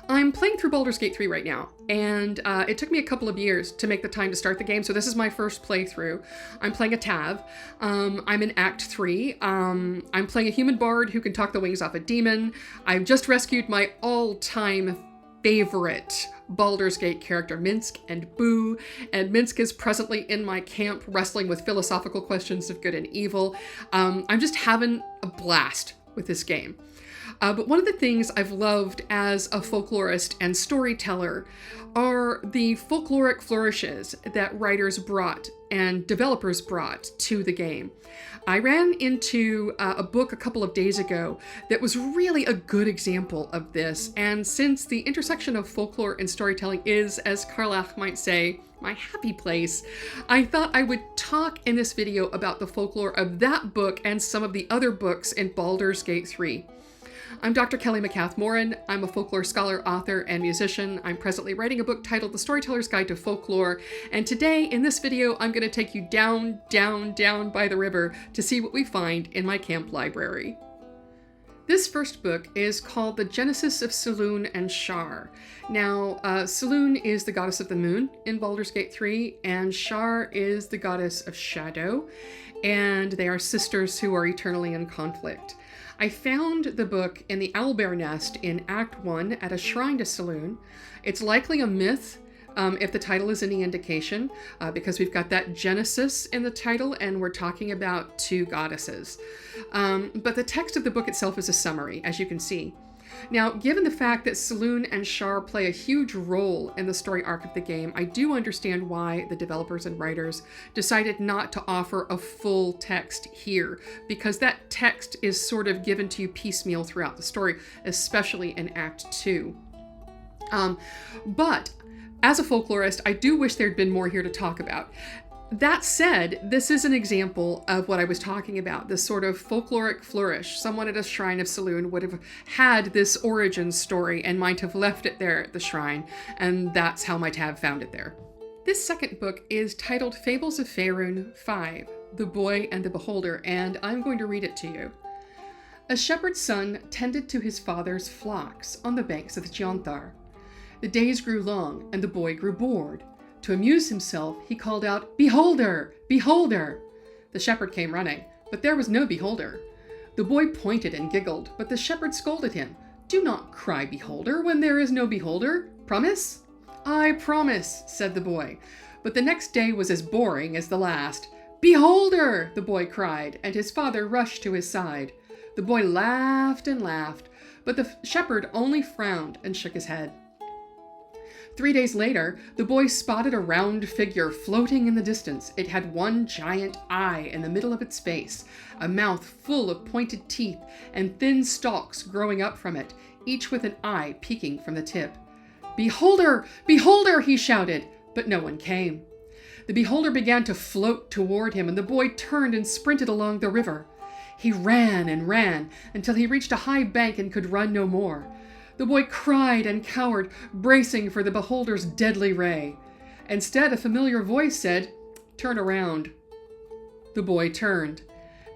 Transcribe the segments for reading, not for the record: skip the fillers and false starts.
I'm playing through Baldur's Gate 3 right now, and it took me a couple of years to make the time to start the game, so this is my first playthrough. I'm playing a Tav. I'm in Act 3. I'm playing a human bard who can talk the wings off a demon. I've just rescued my all-time favorite Baldur's Gate character, Minsk and Boo, and Minsk is presently in my camp wrestling with philosophical questions of good and evil. I'm just having a blast with this game. But one of the things I've loved as a folklorist and storyteller are the folkloric flourishes that writers brought and developers brought to the game. I ran into a book a couple of days ago that was really a good example of this, and since the intersection of folklore and storytelling is, as Carlach might say, my happy place, I thought I would talk in this video about the folklore of that book and some of the other books in Baldur's Gate 3. I'm Dr. Kelly MacCath-Moran. I'm a folklore scholar, author, and musician. I'm presently writing a book titled The Storyteller's Guide to Folklore, and today, in this video, I'm going to take you down by the river to see what we find in my camp library. This first book is called The Genesis of Selûne and Shar. Now, Selûne is the goddess of the moon in Baldur's Gate 3, and Shar is the goddess of shadow, and they are sisters who are eternally in conflict. I found the book in the Owlbear Nest in Act 1 at a shrine to Selûne. It's likely a myth, if the title is any indication, because we've got that Genesis in the title and we're talking about two goddesses. But the text of the book itself is a summary, as you can see. Now, given the fact that Selûne and Shar play a huge role in the story arc of the game, I do understand why the developers and writers decided not to offer a full text here, because that text is sort of given to you piecemeal throughout the story, especially in Act 2. But as a folklorist, I do wish there'd been more here to talk about. That said, this is an example of what I was talking about, this sort of folkloric flourish. Someone at a shrine of Selûne would have had this origin story and might have left it there at the shrine, and that's how my Tav found it there. This second book is titled Fables of Faerûn 5, The Boy and the Beholder, and I'm going to read it to you. A shepherd's son tended to his father's flocks on the banks of the Gianthar. The days grew long, and the boy grew bored. To amuse himself, he called out, "Beholder! Beholder!" The shepherd came running, but there was no beholder. The boy pointed and giggled, but the shepherd scolded him. "Do not cry, beholder, when there is no beholder. Promise?" "I promise," said the boy. But the next day was as boring as the last. "Beholder!" the boy cried, and his father rushed to his side. The boy laughed and laughed, but the shepherd only frowned and shook his head. 3 days later, the boy spotted a round figure floating in the distance. It had one giant eye in the middle of its face, a mouth full of pointed teeth, and thin stalks growing up from it, each with an eye peeking from the tip. "Beholder! Beholder!" he shouted, but no one came. The beholder began to float toward him, and the boy turned and sprinted along the river. He ran and ran until he reached a high bank and could run no more. The boy cried and cowered, bracing for the beholder's deadly ray. Instead, a familiar voice said, "Turn around." The boy turned.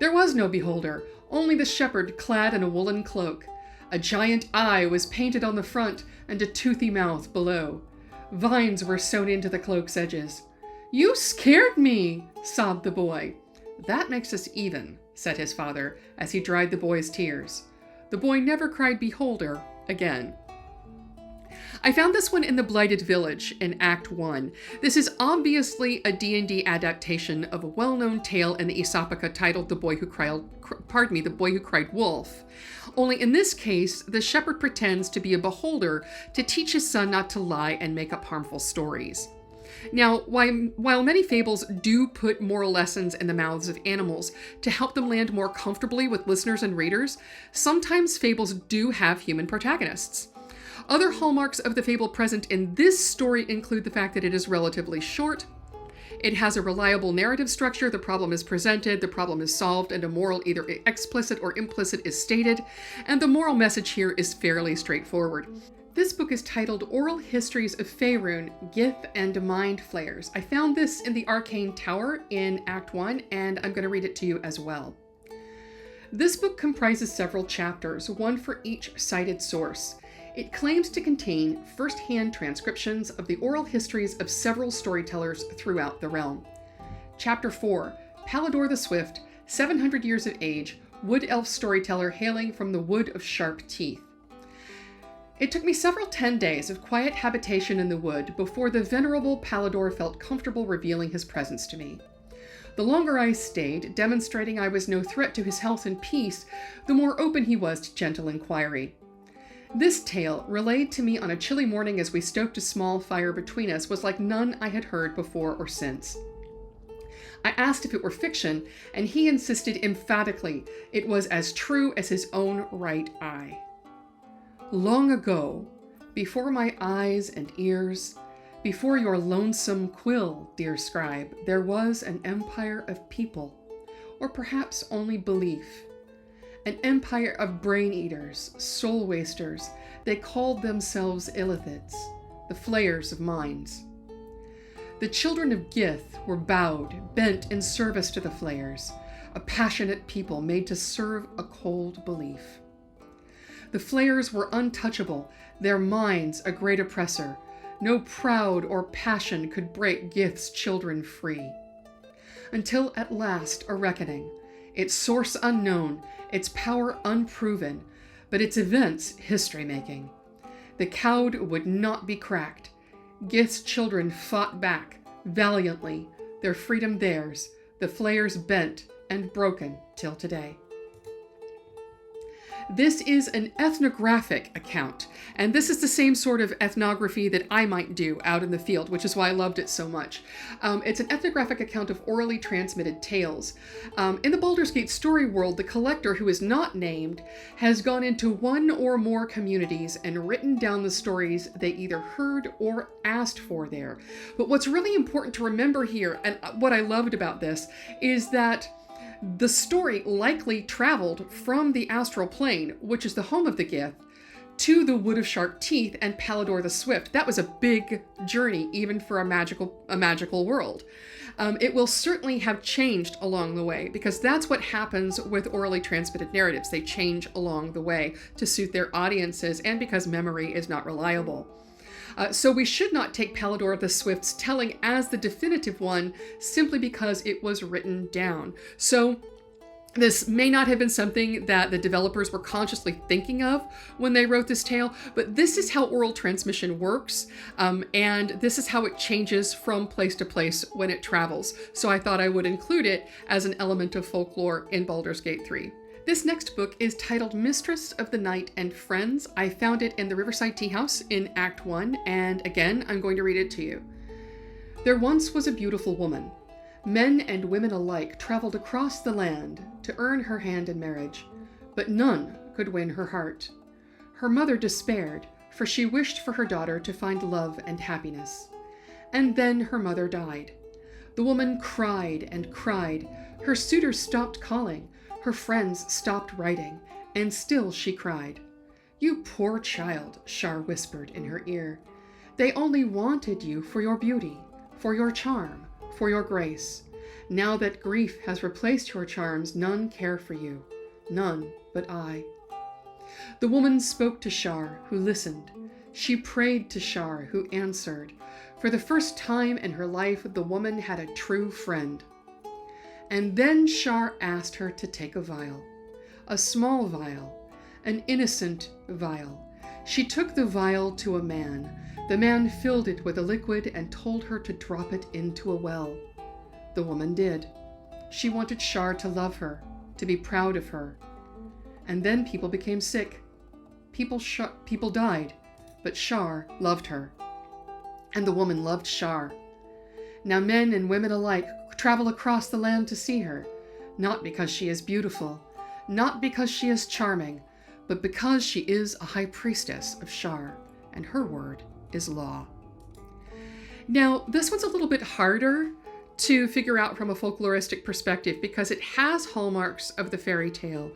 There was no beholder, only the shepherd clad in a woolen cloak. A giant eye was painted on the front and a toothy mouth below. Vines were sewn into the cloak's edges. "You scared me," sobbed the boy. "That makes us even," said his father as he dried the boy's tears. The boy never cried beholder again. I found this one in the Blighted Village in Act 1. This is obviously a D&D adaptation of a well-known tale in the Aesopica titled The Boy Who Cried Wolf. Only in this case, the shepherd pretends to be a beholder to teach his son not to lie and make up harmful stories. Now, while many fables do put moral lessons in the mouths of animals to help them land more comfortably with listeners and readers, sometimes fables do have human protagonists. Other hallmarks of the fable present in this story include the fact that it is relatively short, it has a reliable narrative structure, the problem is presented, the problem is solved, and a moral either explicit or implicit is stated, and the moral message here is fairly straightforward. This book is titled Oral Histories of Faerûn, Gith and Mind Flayers. I found this in the Arcane Tower in Act 1, and I'm going to read it to you as well. This book comprises several chapters, one for each cited source. It claims to contain first-hand transcriptions of the oral histories of several storytellers throughout the realm. Chapter 4, Baldur the Swift, 700 years of age, wood elf storyteller hailing from the Wood of Sharp Teeth. It took me several 10 days of quiet habitation in the wood before the venerable Baldur felt comfortable revealing his presence to me. The longer I stayed, demonstrating I was no threat to his health and peace, the more open he was to gentle inquiry. This tale, relayed to me on a chilly morning as we stoked a small fire between us, was like none I had heard before or since. I asked if it were fiction, and he insisted emphatically it was as true as his own right eye. Long ago, before my eyes and ears, before your lonesome quill, dear scribe, there was an empire of people, or perhaps only belief. An empire of brain-eaters, soul-wasters. They called themselves illithids, the flayers of minds. The children of Gith were bowed, bent in service to the flayers, a passionate people made to serve a cold belief. The flayers were untouchable, their minds a great oppressor. No proud or passion could break Gith's children free. Until at last a reckoning, its source unknown, its power unproven, but its events history-making. The cowed would not be cracked. Gith's children fought back, valiantly, their freedom theirs, the flayers bent and broken till today. This is an ethnographic account, and this is the same sort of ethnography that I might do out in the field, which is why I loved it so much. It's an ethnographic account of orally transmitted tales. In the Baldur's Gate story world, the collector, who is not named, has gone into one or more communities and written down the stories they either heard or asked for there. But what's really important to remember here, and what I loved about this, is that the story likely traveled from the astral plane, which is the home of the Gith, to the Wood of Sharp Teeth and Baldur the Swift. That was a big journey, even for a magical world. It will certainly have changed along the way, because that's what happens with orally transmitted narratives. They change along the way to suit their audiences, and because memory is not reliable. So we should not take Baldur the Swift's telling as the definitive one simply because it was written down. So this may not have been something that the developers were consciously thinking of when they wrote this tale, but this is how oral transmission works, and this is how it changes from place to place when it travels. So I thought I would include it as an element of folklore in Baldur's Gate 3. This next book is titled Mistress of the Night and Friends. I found it in the Riverside Tea House in Act 1, and again, I'm going to read it to you. There once was a beautiful woman. Men and women alike traveled across the land to earn her hand in marriage, but none could win her heart. Her mother despaired, for she wished for her daughter to find love and happiness. And then her mother died. The woman cried and cried. Her suitors stopped calling. Her friends stopped writing, and still she cried. "You poor child," Shar whispered in her ear. "They only wanted you for your beauty, for your charm, for your grace. Now that grief has replaced your charms, none care for you, none but I." The woman spoke to Shar, who listened. She prayed to Shar, who answered. For the first time in her life, the woman had a true friend. And then Shar asked her to take a vial, a small vial, an innocent vial. She took the vial to a man. The man filled it with a liquid and told her to drop it into a well. The woman did. She wanted Shar to love her, to be proud of her. And then people became sick. People died, but Shar loved her. And the woman loved Shar. Now men and women alike travel across the land to see her, not because she is beautiful, not because she is charming, but because she is a high priestess of Shar, and her word is law. Now, this one's a little bit harder to figure out from a folkloristic perspective because it has hallmarks of the fairy tale.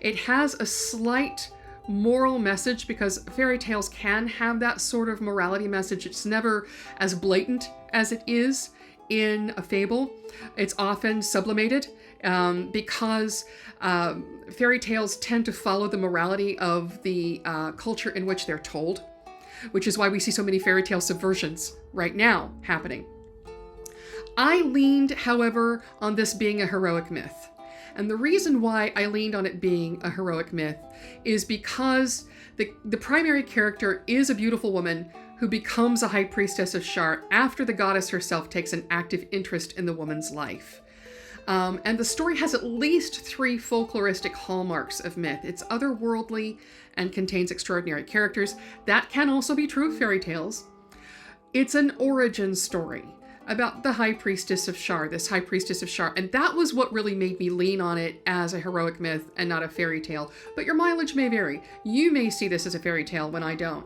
It has a slight moral message because fairy tales can have that sort of morality message. It's never as blatant as it is in a fable. It's often sublimated because fairy tales tend to follow the morality of the culture in which they're told, which is why we see so many fairy tale subversions right now happening. I leaned, however, on this being a heroic myth. And the reason why I leaned on it being a heroic myth is because the primary character is a beautiful woman who becomes a high priestess of Shar after the goddess herself takes an active interest in the woman's life. And the story has at least 3 folkloristic hallmarks of myth. It's otherworldly and contains extraordinary characters. That can also be true of fairy tales. It's an origin story about the high priestess of Shar, this high priestess of Shar. And that was what really made me lean on it as a heroic myth and not a fairy tale. But your mileage may vary. You may see this as a fairy tale when I don't.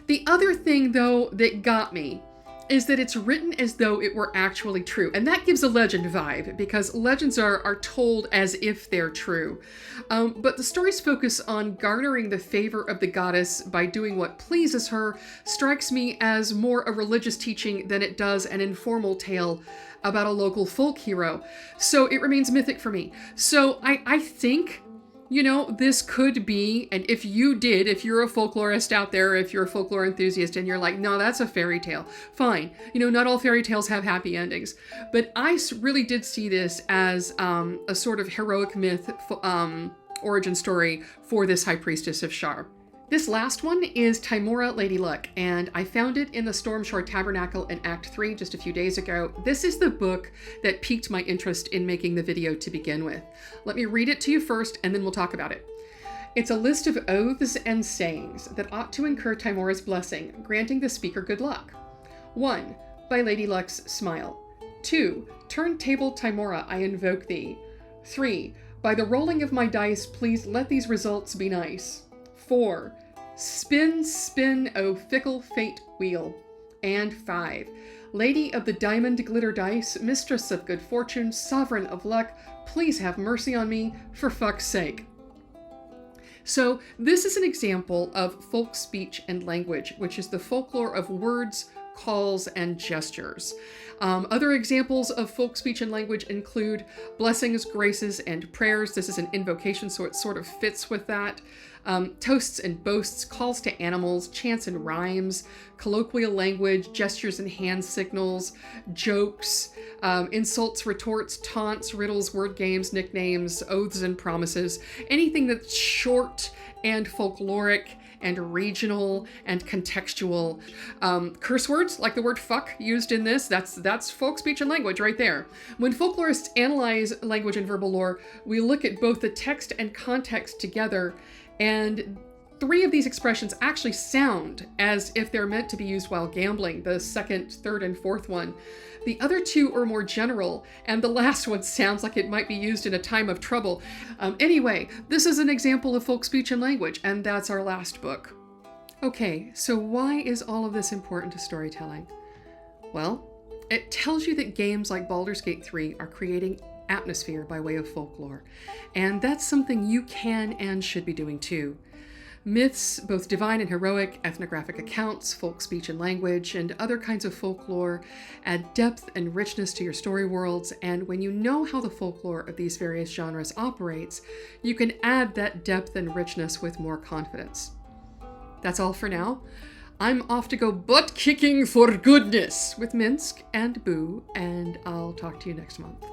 The other thing, though, that got me is that it's written as though it were actually true. And that gives a legend vibe, because legends are told as if they're true. But the story's focus on garnering the favor of the goddess by doing what pleases her strikes me as more a religious teaching than it does an informal tale about a local folk hero. So it remains mythic for me. So I think, you know, this could be, and if you're a folklorist out there, if you're a folklore enthusiast and you're like, no, that's a fairy tale, fine. You know, not all fairy tales have happy endings. But I really did see this as a sort of heroic myth origin story for this high priestess of Shar. This last one is Tymora, Lady Luck, and I found it in the Stormshore Tabernacle in Act 3 just a few days ago. This is the book that piqued my interest in making the video to begin with. Let me read it to you first, and then we'll talk about it. It's a list of oaths and sayings that ought to incur Tymora's blessing, granting the speaker good luck. 1. By Lady Luck's smile. 2. Turntable Tymora, I invoke thee. 3. By the rolling of my dice, please let these results be nice. 4. Spin, spin, O fickle fate wheel. And 5. Lady of the diamond glitter dice, mistress of good fortune, sovereign of luck, please have mercy on me, for fuck's sake. So this is an example of folk speech and language, which is the folklore of words, calls, and gestures. Other examples of folk speech and language include blessings, graces, and prayers. This is an invocation, so it sort of fits with that. Toasts and boasts, calls to animals, chants and rhymes, colloquial language, gestures and hand signals, jokes, insults, retorts, taunts, riddles, word games, nicknames, oaths and promises, anything that's short and folkloric and regional and contextual. Curse words, like the word fuck used in this, that's folk speech and language right there. When folklorists analyze language and verbal lore, we look at both the text and context together, and 3 of these expressions actually sound as if they're meant to be used while gambling, the second, third, and fourth one. The other 2 are more general, and the last one sounds like it might be used in a time of trouble. Anyway, this is an example of folk speech and language, and that's our last book. Okay, so why is all of this important to storytelling? Well, it tells you that games like Baldur's Gate 3 are creating atmosphere by way of folklore, and that's something you can and should be doing too. Myths, both divine and heroic, ethnographic accounts, folk speech and language, and other kinds of folklore add depth and richness to your story worlds, and when you know how the folklore of these various genres operates, you can add that depth and richness with more confidence. That's all for now. I'm off to go butt-kicking for goodness with Minsk and Boo, and I'll talk to you next month.